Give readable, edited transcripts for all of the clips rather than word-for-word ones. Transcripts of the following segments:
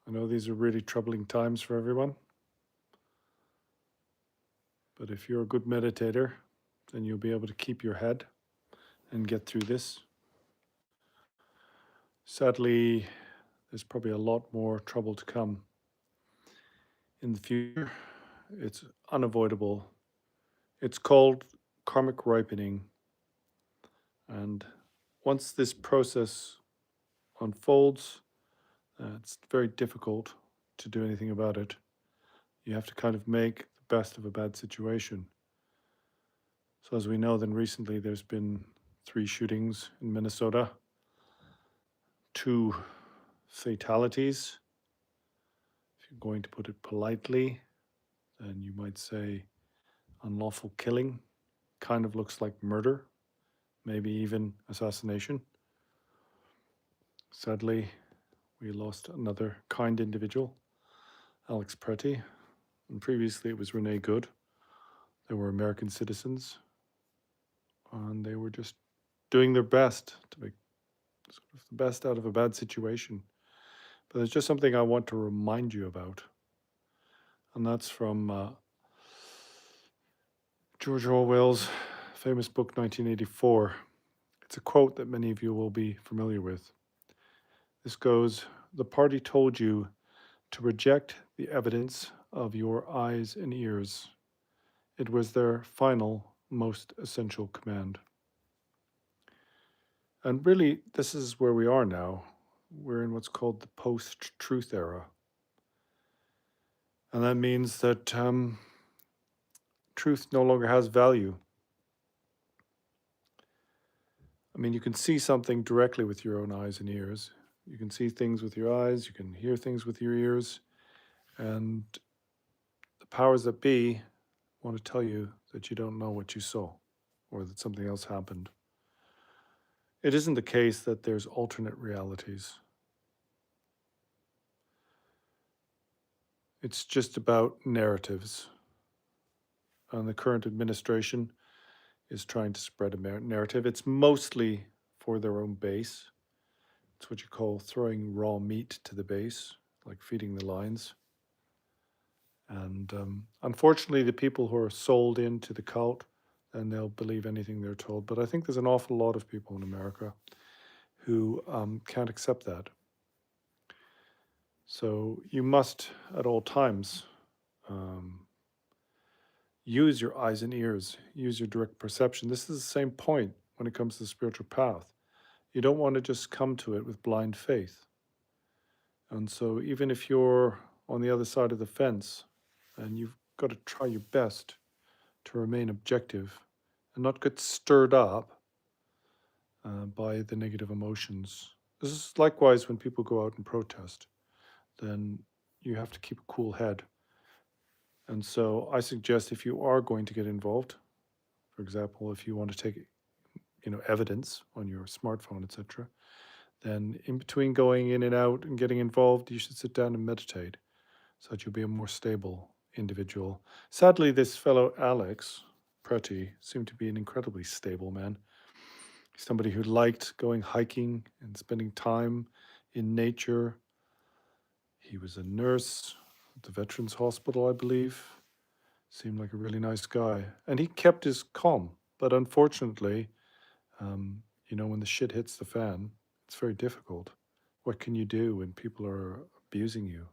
I know these are really troubling times for everyone, but if you're a good meditator, then you'll be able to keep your head and get through this. Sadly, there's probably a lot more trouble to come in the future. It's unavoidable. It's called karmic ripening. And once this process unfolds, it's very difficult to do anything about it. You have to kind of make the best of a bad situation. So, as we know, then recently there's been 3 shootings in Minnesota, 2 fatalities. If you're going to put it politely, then you might say unlawful killing. Kind of looks like murder, maybe even assassination. Sadly, we lost another kind individual, Alex Pretty, and previously it was Renee Good. They were American citizens, and they were just doing their best to make sort of the best out of a bad situation. But there's just something I want to remind you about, and that's from George Orwell's famous book 1984. It's a quote that many of you will be familiar with. This goes, "The party told you to reject the evidence of your eyes and ears. It was their final, most essential command." And really, this is where we are now. We're in what's called the post-truth era. And that means that truth no longer has value. I mean, you can see something directly with your own eyes and ears. You can see things with your eyes, you can hear things with your ears, and the powers that be want to tell you that you don't know what you saw or that something else happened. It isn't the case that there's alternate realities. It's just about narratives. And the current administration is trying to spread a narrative. It's mostly for their own base. It's what you call throwing raw meat to the base, like feeding the lions. And unfortunately, the people who are sold into the cult, then they'll believe anything they're told. But I think there's an awful lot of people in America who can't accept that. So you must, at all times, use your eyes and ears, use your direct perception. This is the same point when it comes to the spiritual path. You don't want to just come to it with blind faith. And so even if you're on the other side of the fence, and you've got to try your best to remain objective and not get stirred up by the negative emotions. This is likewise when people go out and protest, then you have to keep a cool head. And so I suggest if you are going to get involved, for example, if you want to take evidence on your smartphone, etc., then in between going in and out and getting involved, you should sit down and meditate so that you'll be a more stable individual. Sadly, this fellow Alex Pretty seemed to be an incredibly stable man. He's somebody who liked going hiking and spending time in nature. He was a nurse at the Veterans Hospital, I believe. Seemed like a really nice guy. And he kept his calm. But unfortunately, when the shit hits the fan, it's very difficult. What can you do when people are abusing you?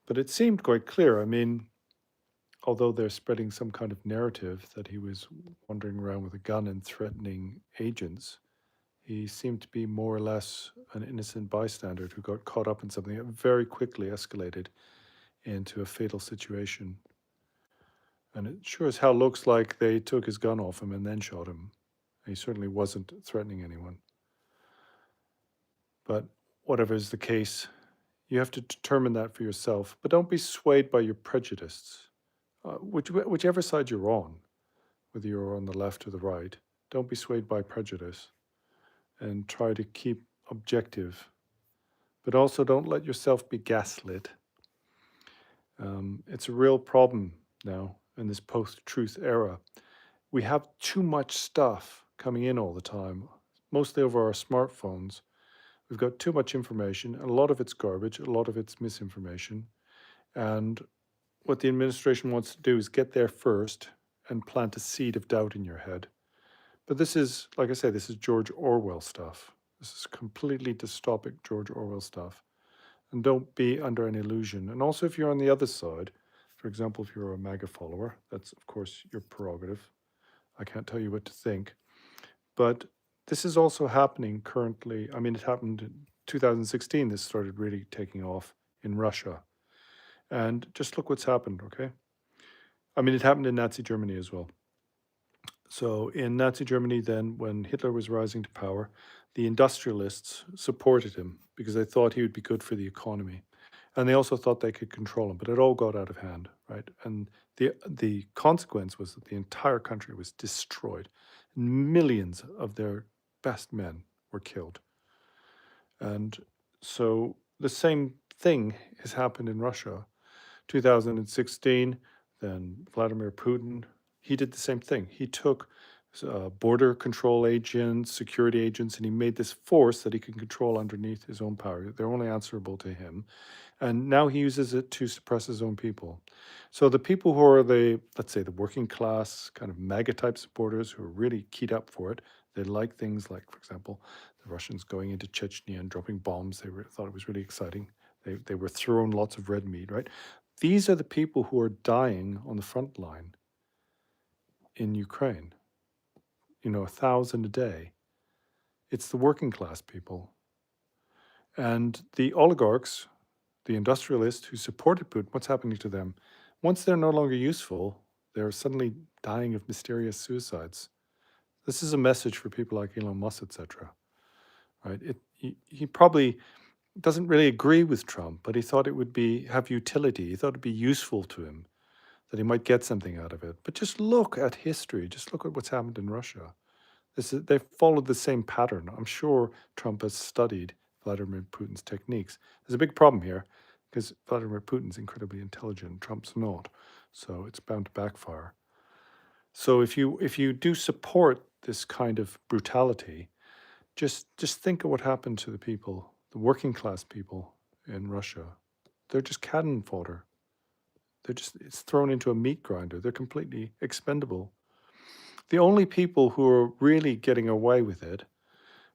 But it seemed quite clear. I mean, although they're spreading some kind of narrative that he was wandering around with a gun and threatening agents, he seemed to be more or less an innocent bystander who got caught up in something that very quickly escalated into a fatal situation. And it sure as hell looks like they took his gun off him and then shot him. He certainly wasn't threatening anyone. But whatever is the case, you have to determine that for yourself. But don't be swayed by your prejudice. Whichever side you're on, whether you're on the left or the right, don't be swayed by prejudice and try to keep objective. But also don't let yourself be gaslit. It's a real problem now in this post-truth era. We have too much stuff coming in all the time, mostly over our smartphones. We've got too much information, and a lot of it's garbage, a lot of it's misinformation. And what the administration wants to do is get there first and plant a seed of doubt in your head. But this is, like I say, this is George Orwell stuff. This is completely dystopic George Orwell stuff. And don't be under an illusion. And also, if you're on the other side, for example, if you're a MAGA follower, that's, of course, your prerogative. I can't tell you what to think. But this is also happening currently. I mean, it happened in 2016. This started really taking off in Russia. And just look what's happened, okay? I mean, it happened in Nazi Germany as well. So in Nazi Germany, then, when Hitler was rising to power, the industrialists supported him because they thought he would be good for the economy. And they also thought they could control him, but it all got out of hand, right? And the consequence was that the entire country was destroyed. Millions of their best men were killed. And so the same thing has happened in Russia. 2016, then Vladimir Putin, he did the same thing. He took border control agents, security agents, and he made this force that he can control underneath his own power. They're only answerable to him. And now he uses it to suppress his own people. So the people who are let's say, the working class, kind of MAGA type supporters who are really keyed up for it, they like things like, for example, the Russians going into Chechnya and dropping bombs. They thought it was really exciting. They were thrown lots of red meat, right? These are the people who are dying on the front line in Ukraine. 1,000 a day. It's the working class people. And the oligarchs, the industrialists who supported Putin, what's happening to them? Once they're no longer useful, they're suddenly dying of mysterious suicides. This is a message for people like Elon Musk, etc. Right? He probably doesn't really agree with Trump, but he thought it would have utility. He thought it'd be useful to him, that he might get something out of it. But just look at history. Just look at what's happened in Russia. They've followed the same pattern. I'm sure Trump has studied Vladimir Putin's techniques. There's a big problem here because Vladimir Putin's incredibly intelligent, Trump's not. So it's bound to backfire. So if you do support this kind of brutality, just think of what happened to the people, the working class people in Russia. They're just cannon fodder. It's thrown into a meat grinder. They're completely expendable. The only people who are really getting away with it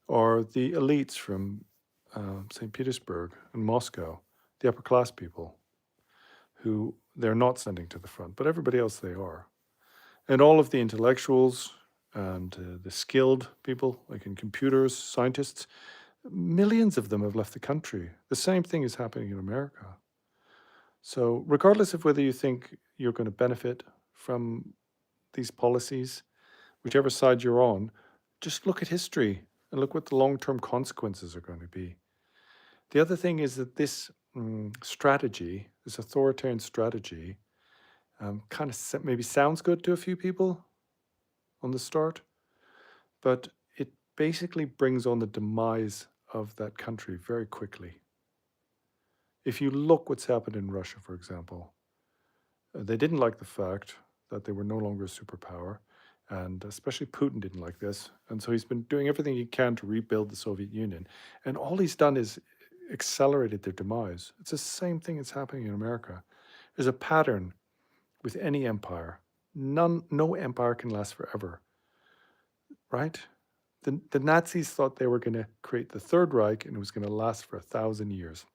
are the elites from St. Petersburg and Moscow, the upper class people, who they're not sending to the front, but everybody else they are. And all of the intellectuals and the skilled people, like in computers, scientists, millions of them have left the country. The same thing is happening in America. So regardless of whether you think you're going to benefit from these policies, whichever side you're on, just look at history and look what the long-term consequences are going to be. The other thing is that this strategy, this authoritarian strategy, kind of maybe sounds good to a few people on the start, but it basically brings on the demise of that country very quickly. If you look what's happened in Russia, for example, they didn't like the fact that they were no longer a superpower, and especially Putin didn't like this. And so he's been doing everything he can to rebuild the Soviet Union. And all he's done is accelerated their demise. It's the same thing that's happening in America. There's a pattern with any empire. No empire can last forever, right? The Nazis thought they were going to create the Third Reich and it was going to last for 1,000 years.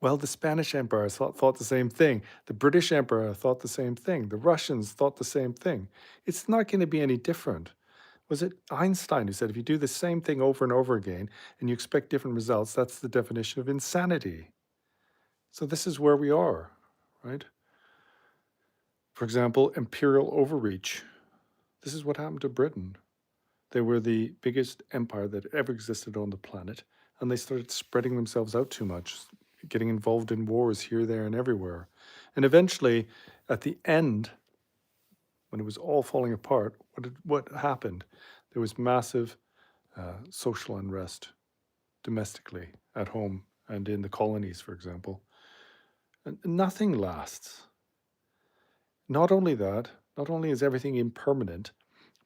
Well, the Spanish Empire thought the same thing. The British Empire thought the same thing. The Russians thought the same thing. It's not going to be any different. Was it Einstein who said if you do the same thing over and over again and you expect different results, that's the definition of insanity? So this is where we are, right? For example, imperial overreach. This is what happened to Britain. They were the biggest empire that ever existed on the planet, and they started spreading themselves out too much, getting involved in wars here, there, and everywhere. And eventually, at the end, when it was all falling apart, what happened? There was massive social unrest domestically, at home, and in the colonies, for example. And nothing lasts. Not only that, not only is everything impermanent,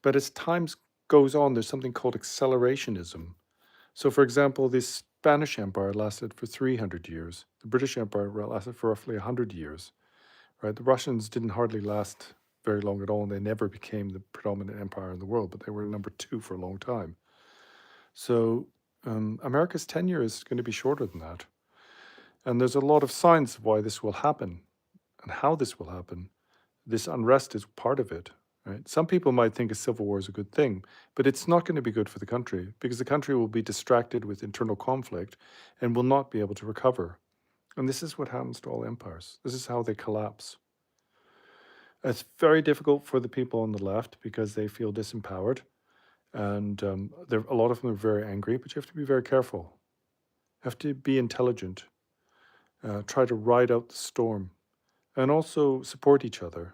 but as time goes on, there's something called accelerationism, So, for example, the Spanish Empire lasted for 300 years. The British Empire lasted for roughly 100 years, right? The Russians didn't hardly last very long at all, and they never became the predominant empire in the world, but they were number two for a long time. So, America's tenure is going to be shorter than that. And there's a lot of signs of why this will happen and how this will happen. This unrest is part of it, right? Some people might think a civil war is a good thing, but it's not going to be good for the country because the country will be distracted with internal conflict and will not be able to recover. And this is what happens to all empires. This is how they collapse. It's very difficult for the people on the left because they feel disempowered, and a lot of them are very angry. But you have to be very careful. You have to be intelligent. Try to ride out the storm, and also support each other.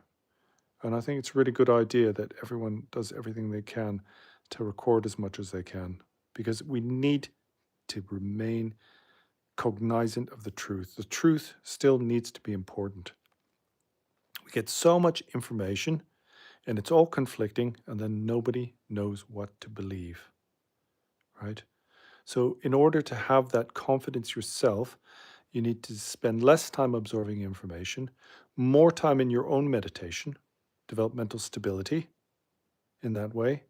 And I think it's a really good idea that everyone does everything they can to record as much as they can, because we need to remain cognizant of the truth. The truth still needs to be important. We get so much information and it's all conflicting, and then nobody knows what to believe, right? So, in order to have that confidence yourself, you need to spend less time absorbing information, more time in your own meditation, develop mental stability in that way,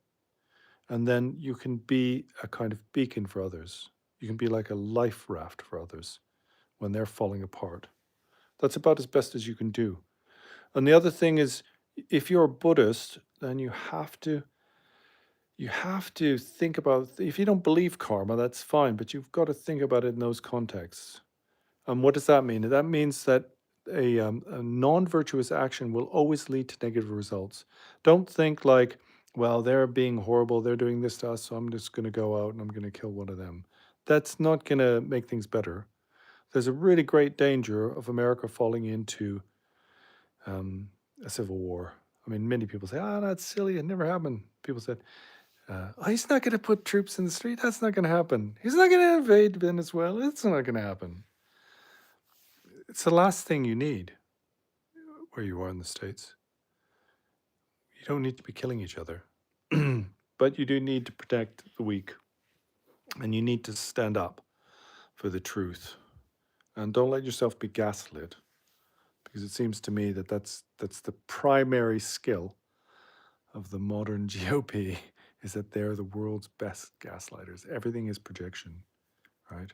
and then you can be a kind of beacon for others. You can be like a life raft for others when they're falling apart. That's about as best as you can do. And the other thing is, if you're a Buddhist, then you have to think about, if you don't believe karma, that's fine, but you've got to think about it in those contexts. And what does that mean? That means that a non-virtuous action will always lead to negative results. Don't think like, well, they're being horrible, they're doing this to us, so I'm just going to go out and I'm going to kill one of them. That's not going to make things better. There's a really great danger of America falling into a civil war. I mean, many people say, that's silly, it never happened. People said, he's not going to put troops in the street. That's not going to happen. He's not going to invade Venezuela. It's not going to happen. It's the last thing you need where you are in the States. You don't need to be killing each other, but you do need to protect the weak, and you need to stand up for the truth. And don't let yourself be gaslit, because it seems to me that that's the primary skill of the modern GOP, is that they're the world's best gaslighters. Everything is projection, right?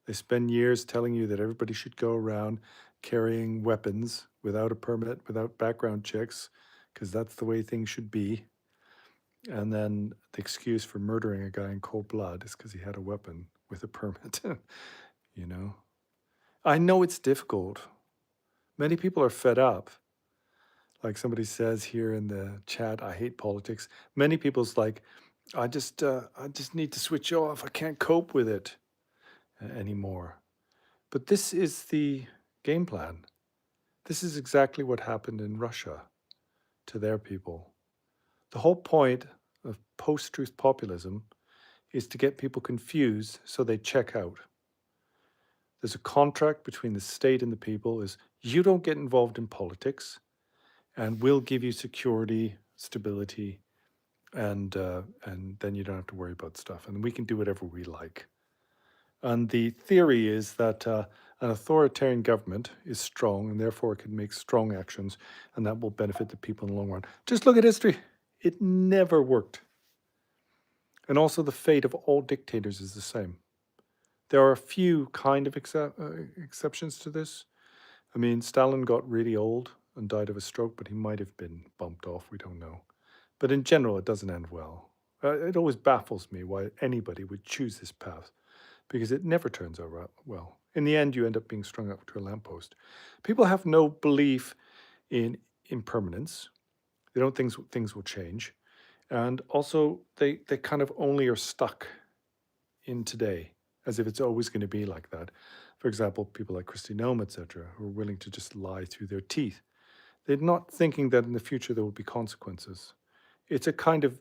They spend years telling you that everybody should go around carrying weapons without a permit, without background checks, because that's the way things should be. And then the excuse for murdering a guy in cold blood is because he had a weapon with a permit. you know, I know it's difficult. Many people are fed up. Like somebody says here in the chat, I hate politics. Many people's like, I just need to switch off. I can't cope with it anymore. But this is the game plan. This is exactly what happened in Russia to their people. The whole point of post-truth populism is to get people confused so they check out. There's a contract between the state and the people, is you don't get involved in politics, and we'll give you security, stability, and then you don't have to worry about stuff, and we can do whatever we like. And the theory is that an authoritarian government is strong, and therefore it can make strong actions, and that will benefit the people in the long run. Just look at history. It never worked. And also the fate of all dictators is the same. There are a few kind of exceptions to this. I mean, Stalin got really old and died of a stroke, but he might have been bumped off. We don't know. But in general, it doesn't end well. It always baffles me why anybody would choose this path, because it never turns out well. In the end, you end up being strung up to a lamppost. People have no belief in impermanence. They don't think things will change. And also, they kind of only are stuck in today, as if it's always going to be like that. For example, people like Christy Nome, etc., who are willing to just lie through their teeth. They're not thinking that in the future there will be consequences. It's a kind of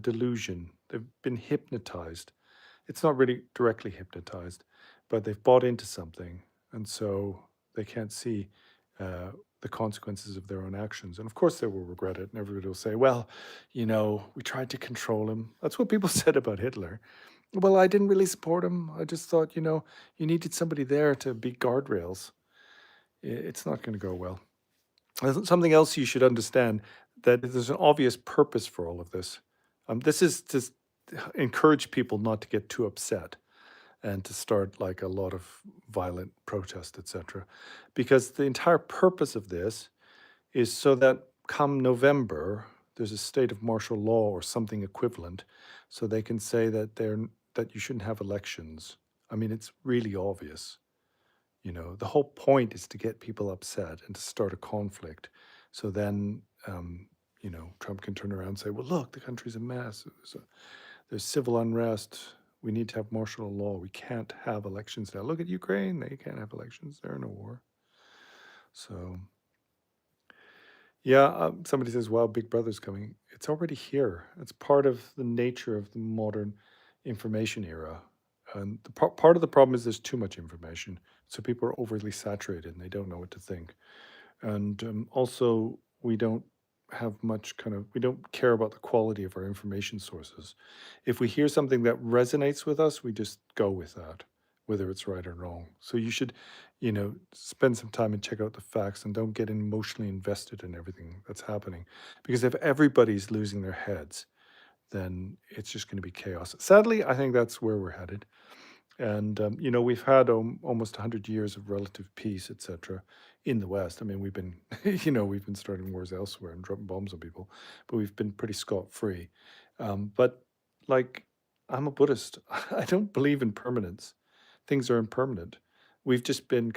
delusion. They've been hypnotized. It's not really directly hypnotized, but they've bought into something, and so they can't see the consequences of their own actions. And of course, they will regret it, and everybody will say, well, we tried to control him. That's what people said about Hitler. Well, I didn't really support him. I just thought, you needed somebody there to be guardrails. It's not going to go well. There's something else you should understand, that there's an obvious purpose for all of this. This is to encourage people not to get too upset and to start like a lot of violent protest, etc. Because the entire purpose of this is so that come November, there's a state of martial law or something equivalent, so they can say that you shouldn't have elections. I mean, it's really obvious. The whole point is to get people upset and to start a conflict. So then, Trump can turn around and say, well, look, the country's a mess. There's civil unrest. We need to have martial law. We can't have elections now. Look at Ukraine. They can't have elections. They're in a war. So, yeah, somebody says, wow, Big Brother's coming. It's already here. It's part of the nature of the modern information era. And part of the problem is there's too much information. So people are overly saturated and they don't know what to think. And also, we don't we don't care about the quality of our information sources. If we hear something that resonates with us, we just go with that, whether it's right or wrong. So you should, spend some time and check out the facts and don't get emotionally invested in everything that's happening. Because if everybody's losing their heads, then it's just going to be chaos. Sadly, I think that's where we're headed. And we've had almost 100 years of relative peace, etc., in the West. I mean, we've been, we've been starting wars elsewhere and dropping bombs on people, but we've been pretty scot-free. But like, I'm a Buddhist. I don't believe in permanence. Things are impermanent. We've just been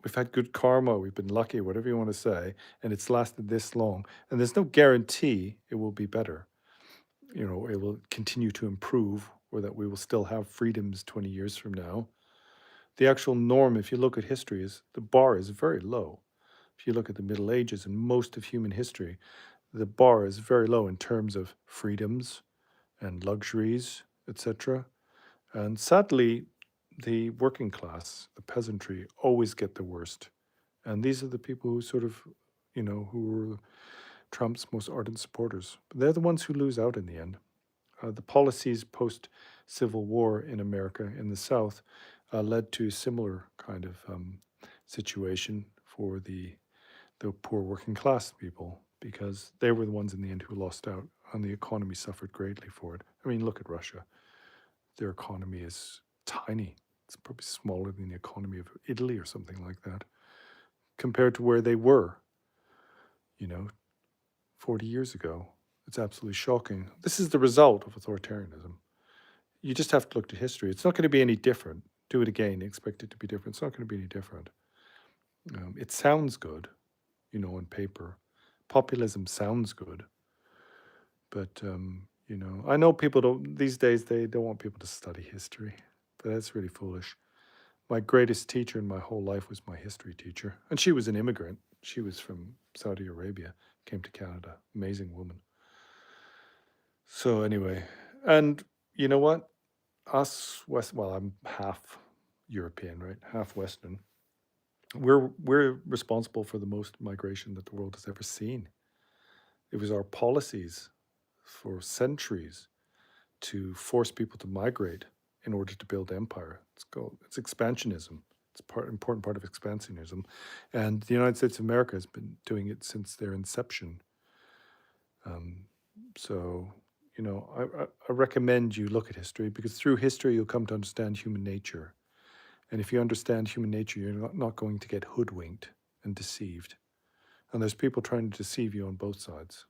we've had good karma. We've been lucky, whatever you want to say, and it's lasted this long. And there's no guarantee it will be better. It will continue to improve, or that we will still have freedoms 20 years from now. The actual norm, if you look at history, is the bar is very low. If you look at the Middle Ages and most of human history, the bar is very low in terms of freedoms and luxuries, etc. And sadly, the working class, the peasantry, always get the worst. And these are the people who who were Trump's most ardent supporters. But they're the ones who lose out in the end. The policies post Civil War in America in the South led to a similar kind of situation for the poor working class people, because they were the ones in the end who lost out, and the economy suffered greatly for it. I mean, look at Russia. Their economy is tiny. It's probably smaller than the economy of Italy or something like that, compared to where they were, you know, 40 years ago. It's absolutely shocking. This is the result of authoritarianism. You just have to look to history. It's not going to be any different. Do it again, expect it to be different. It's not going to be any different. It sounds good, on paper. Populism sounds good, but I know people don't these days. They don't want people to study history, but that's really foolish. My greatest teacher in my whole life was my history teacher, and she was an immigrant. She was from Saudi Arabia, came to Canada. Amazing woman. So anyway, and you know what? Us West. Well, I'm half European, right? Half Western. We're responsible for the most migration that the world has ever seen. It was our policies for centuries to force people to migrate in order to build empire. It's expansionism. It's important part of expansionism, and the United States of America has been doing it since their inception. Um, so I recommend you look at history, because through history you'll come to understand human nature. And if you understand human nature, you're not going to get hoodwinked and deceived. And there's people trying to deceive you on both sides.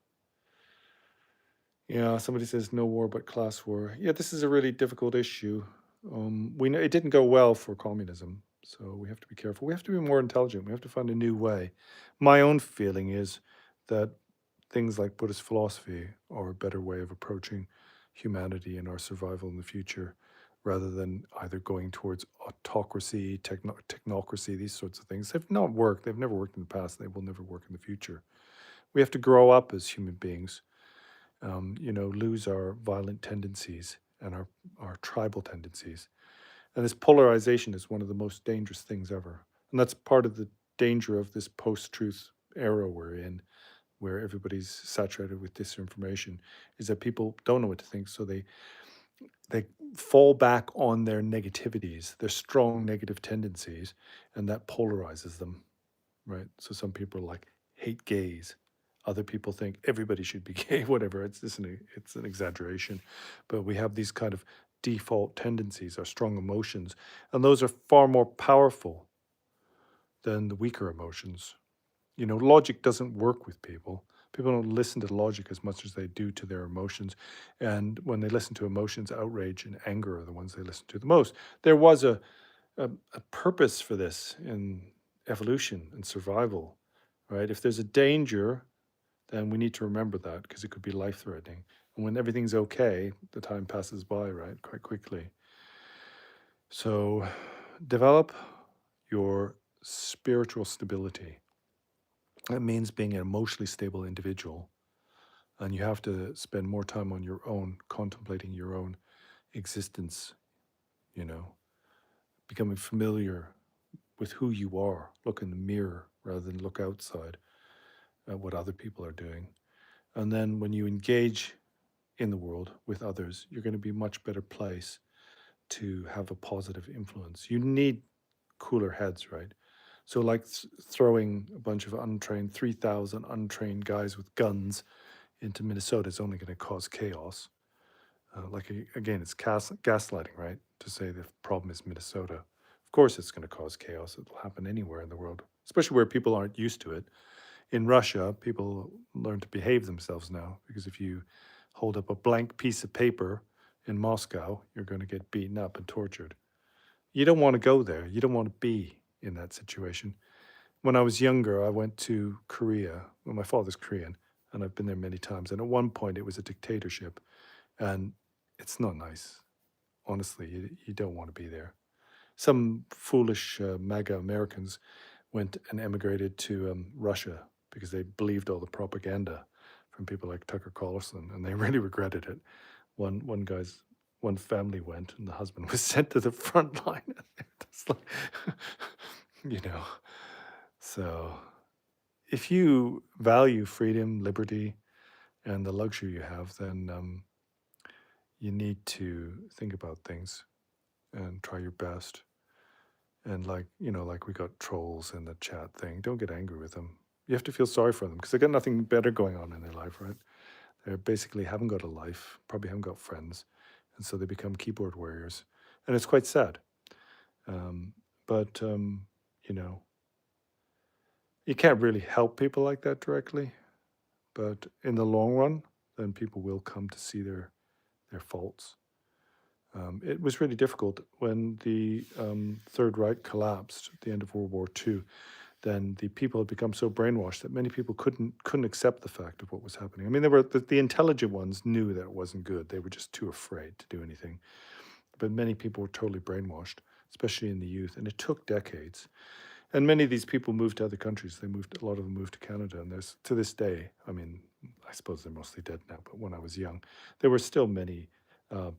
Yeah, somebody says no war but class war. Yeah, this is a really difficult issue. We know it didn't go well for communism, so we have to be careful. We have to be more intelligent. We have to find a new way. My own feeling is that things like Buddhist philosophy are a better way of approaching humanity and our survival in the future, rather than either going towards autocracy, technocracy, these sorts of things. They've not worked. They've never worked in the past. They will never work in the future. We have to grow up as human beings, lose our violent tendencies and our tribal tendencies. And this polarization is one of the most dangerous things ever. And that's part of the danger of this post-truth era we're in, where everybody's saturated with disinformation, is that people don't know what to think. So they fall back on their negativities, their strong negative tendencies, and that polarizes them, right? So some people are like hate gays. Other people think everybody should be gay, whatever. It's an exaggeration, but we have these kind of default tendencies, our strong emotions, and those are far more powerful than the weaker emotions. You know, logic doesn't work with people. People don't listen to logic as much as they do to their emotions. And when they listen to emotions, outrage and anger are the ones they listen to the most. There was a purpose for this in evolution and survival, right? If there's a danger, then we need to remember that because it could be life threatening. And when everything's okay, the time passes by, right? Quite quickly. So develop your spiritual stability. That means being an emotionally stable individual. And you have to spend more time on your own, contemplating your own existence, you know, becoming familiar with who you are. Look in the mirror rather than look outside at what other people are doing. And then when you engage in the world with others, you're going to be a much better place to have a positive influence. You need cooler heads, right? So, like throwing a bunch of untrained, 3,000 untrained guys with guns into Minnesota is only going to cause chaos. Again, it's gaslighting, right? To say the problem is Minnesota. Of course, it's going to cause chaos. It'll happen anywhere in the world, especially where people aren't used to it. In Russia, people learn to behave themselves now because if you hold up a blank piece of paper in Moscow, you're going to get beaten up and tortured. You don't want to go there. You don't want to be in that situation. When I was younger, I went to Korea. Well, my father's Korean, and I've been there many times. And at one point, it was a dictatorship, and it's not nice. Honestly, you don't want to be there. Some foolish MAGA Americans went and emigrated to Russia because they believed all the propaganda from people like Tucker Carlson, and they really regretted it. One family went, and the husband was sent to the front line. It's like, you know. So, if you value freedom, liberty, and the luxury you have, then you need to think about things and try your best. And like we got trolls in the chat thing. Don't get angry with them. You have to feel sorry for them because they got nothing better going on in their life, right? They basically haven't got a life, probably haven't got friends, and so they become keyboard warriors, and it's quite sad. Um, but you know, you can't really help people like that directly. But in the long run, then people will come to see their faults. It was really difficult when the Third Reich collapsed at the end of World War II. Then the people had become so brainwashed that many people couldn't accept the fact of what was happening. I mean, there were the intelligent ones knew that it wasn't good. They were just too afraid to do anything. But many people were totally brainwashed, especially in the youth, and it took decades. And many of these people moved to other countries. A lot of them moved to Canada, and there's to this day. I mean, I suppose they're mostly dead now. But when I was young, there were still many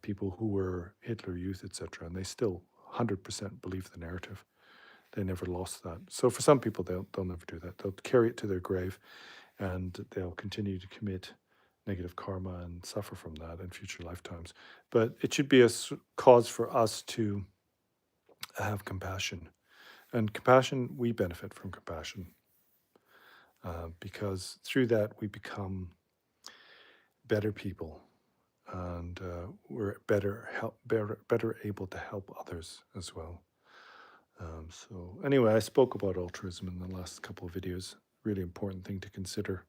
people who were Hitler Youth, etc., and they still 100% believe the narrative. They never lost that. So for some people, they'll never do that. They'll carry it to their grave, and they'll continue to commit negative karma and suffer from that in future lifetimes. But it should be a cause for us to have compassion. And compassion, we benefit from compassion because through that we become better people, and we're better able to help others as well. So anyway, I spoke about altruism in the last couple of videos. Really important thing to consider.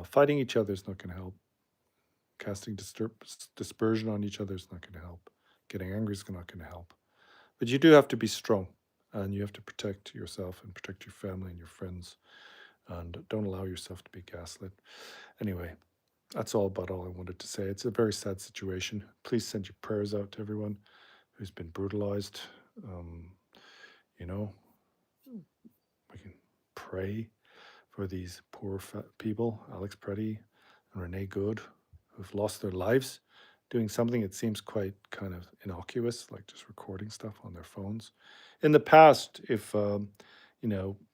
Fighting each other is not going to help. Casting dispersion on each other is not going to help. Getting angry is not going to help. But you do have to be strong, and you have to protect yourself and protect your family and your friends, and don't allow yourself to be gaslit. Anyway, that's all I wanted to say. It's a very sad situation. Please send your prayers out to everyone who's been brutalized. Um, you know, we can pray for these poor people, Alex Preddy and Renee Good, who've lost their lives doing something that seems quite kind of innocuous, like just recording stuff on their phones. In the past, if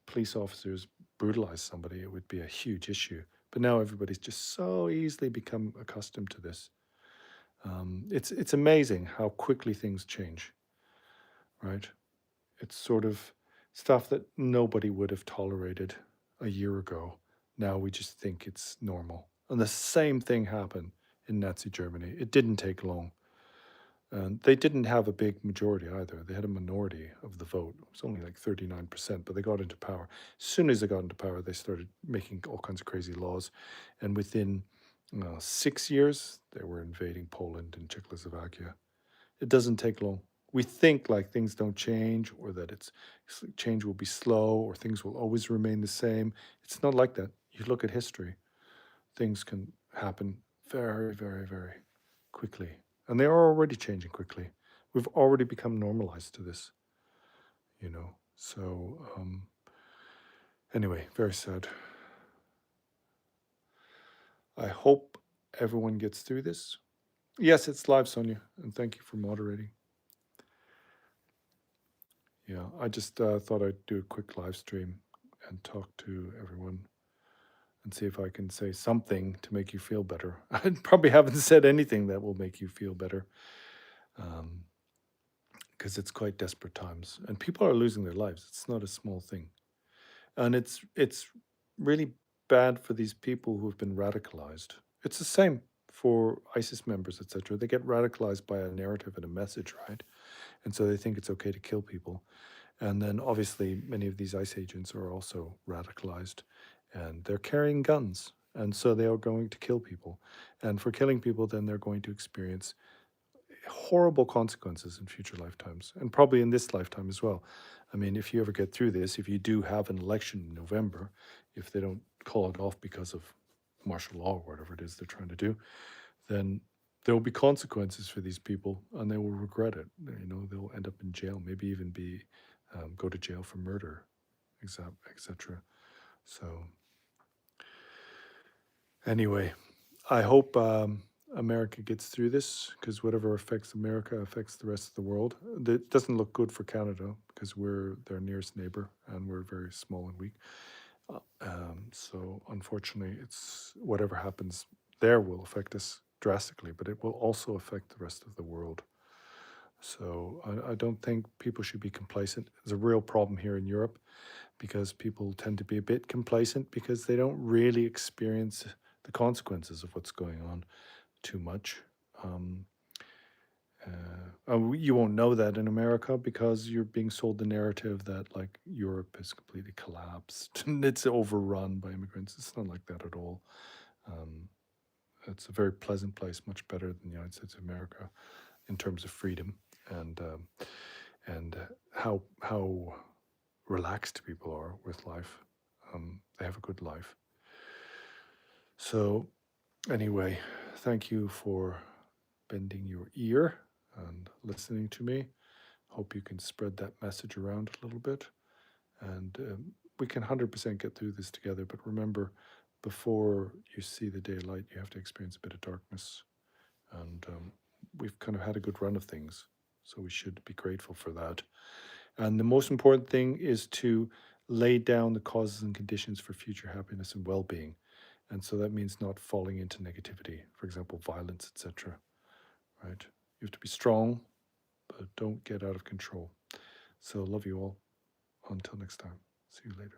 police officers brutalized somebody, it would be a huge issue. But now everybody's just so easily become accustomed to this. It's amazing how quickly things change, right? It's sort of stuff that nobody would have tolerated a year ago. Now we just think it's normal. And the same thing happened in Nazi Germany. It didn't take long. And they didn't have a big majority either. They had a minority of the vote. It was only like 39%, but they got into power. As soon as they got into power, they started making all kinds of crazy laws. And within 6 years, they were invading Poland and Czechoslovakia. It doesn't take long. We think like things don't change or that change will be slow or things will always remain the same. It's not like that. You look at history, things can happen very, very, very quickly. And they are already changing quickly. We've already become normalized to this, you know. So, anyway, very sad. I hope everyone gets through this. Yes, it's live, Sonia, and thank you for moderating. Yeah, I just thought I'd do a quick live stream and talk to everyone and see if I can say something to make you feel better. I probably haven't said anything that will make you feel better because it's quite desperate times and people are losing their lives. It's not a small thing. And it's really bad for these people who have been radicalized. It's the same for ISIS members, etc. They get radicalized by a narrative and a message, right? And so they think it's okay to kill people. And then obviously many of these ICE agents are also radicalized and they're carrying guns. And so they are going to kill people. And for killing people, then they're going to experience horrible consequences in future lifetimes and probably in this lifetime as well. I mean, if you ever get through this, if you do have an election in November, if they don't call it off because of martial law or whatever it is they're trying to do, then there will be consequences for these people and they will regret it. You know, they'll end up in jail, maybe even be go to jail for murder, etc. So anyway, I hope America gets through this because whatever affects America affects the rest of the world. It doesn't look good for Canada because we're their nearest neighbor and we're very small and weak. So unfortunately, it's whatever happens there will affect us drastically, but it will also affect the rest of the world. So I don't think people should be complacent. There's a real problem here in Europe because people tend to be a bit complacent because they don't really experience the consequences of what's going on too much. You won't know that in America because you're being sold the narrative that like Europe has completely collapsed and it's overrun by immigrants. It's not like that at all. It's a very pleasant place, much better than the United States of America in terms of freedom and how relaxed people are with life. They have a good life. So anyway, thank you for bending your ear and listening to me. Hope you can spread that message around a little bit. And we can 100% get through this together. But remember, before you see the daylight, you have to experience a bit of darkness. And we've kind of had a good run of things. So we should be grateful for that. And the most important thing is to lay down the causes and conditions for future happiness and well being. And so that means not falling into negativity, for example, violence, etc. Right? You have to be strong, but don't get out of control. So love you all. Until next time. See you later.